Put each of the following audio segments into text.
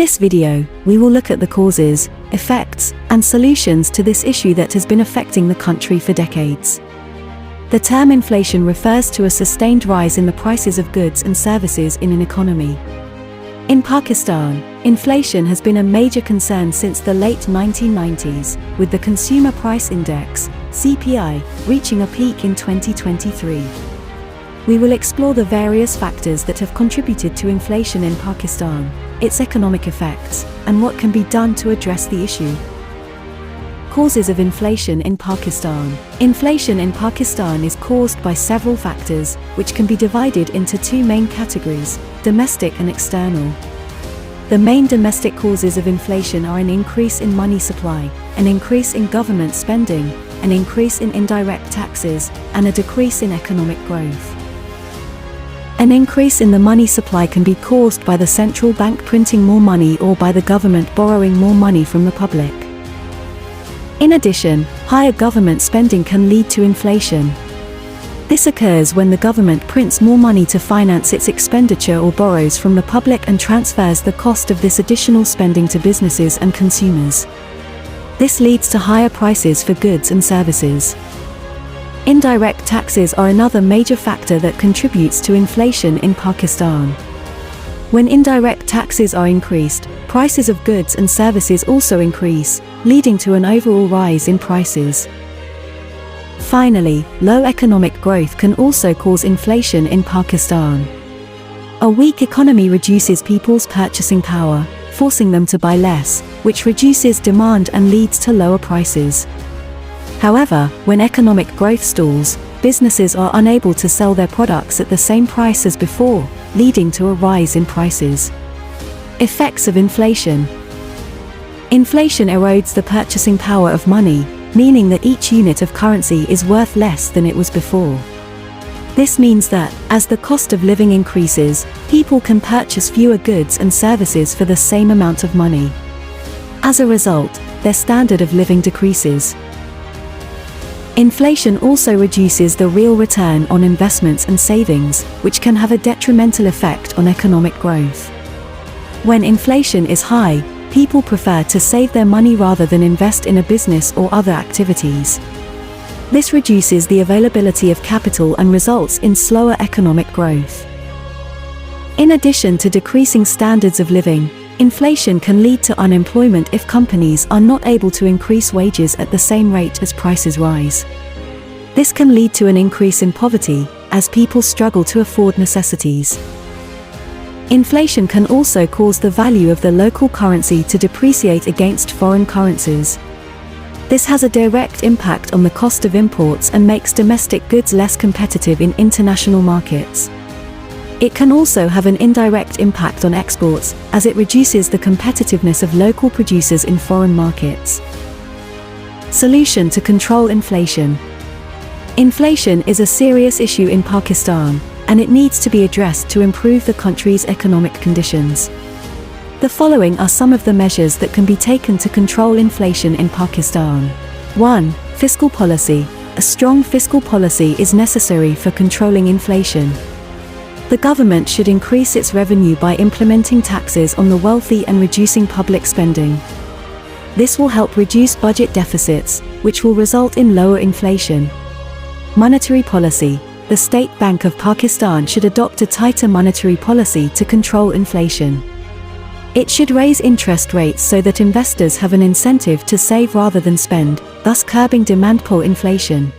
this video, we will look at the causes, effects, and solutions to this issue that has been affecting the country for decades. The term inflation refers to a sustained rise in the prices of goods and services in an economy. In Pakistan, inflation has been a major concern since the late 1990s, with the Consumer Price Index, CPI, reaching a peak in 2023. We will explore the various factors that have contributed to inflation in Pakistan, its economic effects, and what can be done to address the issue. Causes of inflation in Pakistan. Inflation in Pakistan is caused by several factors, which can be divided into two main categories: domestic and external. The main domestic causes of inflation are an increase in money supply, an increase in government spending, an increase in indirect taxes, and a decrease in economic growth. An increase in the money supply can be caused by the central bank printing more money or by the government borrowing more money from the public. In addition, higher government spending can lead to inflation. This occurs when the government prints more money to finance its expenditure or borrows from the public and transfers the cost of this additional spending to businesses and consumers. This leads to higher prices for goods and services. Indirect taxes are another major factor that contributes to inflation in Pakistan. When indirect taxes are increased, prices of goods and services also increase, leading to an overall rise in prices. Finally, low economic growth can also cause inflation in Pakistan. A weak economy reduces people's purchasing power, forcing them to buy less, which reduces demand and leads to lower prices. However, when economic growth stalls, businesses are unable to sell their products at the same price as before, leading to a rise in prices. Effects of inflation. Inflation erodes the purchasing power of money, meaning that each unit of currency is worth less than it was before. This means that, as the cost of living increases, people can purchase fewer goods and services for the same amount of money. As a result, their standard of living decreases. Inflation also reduces the real return on investments and savings, which can have a detrimental effect on economic growth. When inflation is high, people prefer to save their money rather than invest in a business or other activities. This reduces the availability of capital and results in slower economic growth. In addition to decreasing standards of living, inflation can lead to unemployment if companies are not able to increase wages at the same rate as prices rise. This can lead to an increase in poverty, as people struggle to afford necessities. Inflation can also cause the value of the local currency to depreciate against foreign currencies. This has a direct impact on the cost of imports and makes domestic goods less competitive in international markets. It can also have an indirect impact on exports, as it reduces the competitiveness of local producers in foreign markets. Solution to control inflation. Inflation is a serious issue in Pakistan, and it needs to be addressed to improve the country's economic conditions. The following are some of the measures that can be taken to control inflation in Pakistan. 1. Fiscal policy. A strong fiscal policy is necessary for controlling inflation. The government should increase its revenue by implementing taxes on the wealthy and reducing public spending. This will help reduce budget deficits, which will result in lower inflation. Monetary policy. The State Bank of Pakistan should adopt a tighter monetary policy to control inflation. It should raise interest rates so that investors have an incentive to save rather than spend, thus curbing demand pull inflation.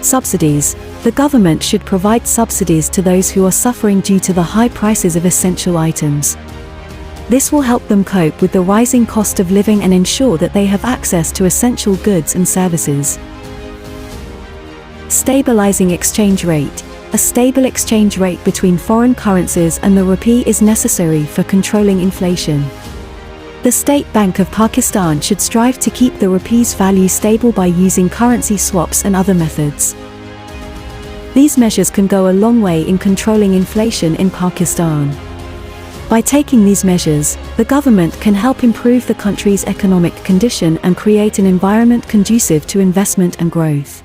Subsidies. The government should provide subsidies to those who are suffering due to the high prices of essential items. This will help them cope with the rising cost of living and ensure that they have access to essential goods and services. Stabilizing exchange rate. A stable exchange rate between foreign currencies and the rupee is necessary for controlling inflation. The State Bank of Pakistan should strive to keep the rupee's value stable by using currency swaps and other methods. These measures can go a long way in controlling inflation in Pakistan. By taking these measures, the government can help improve the country's economic condition and create an environment conducive to investment and growth.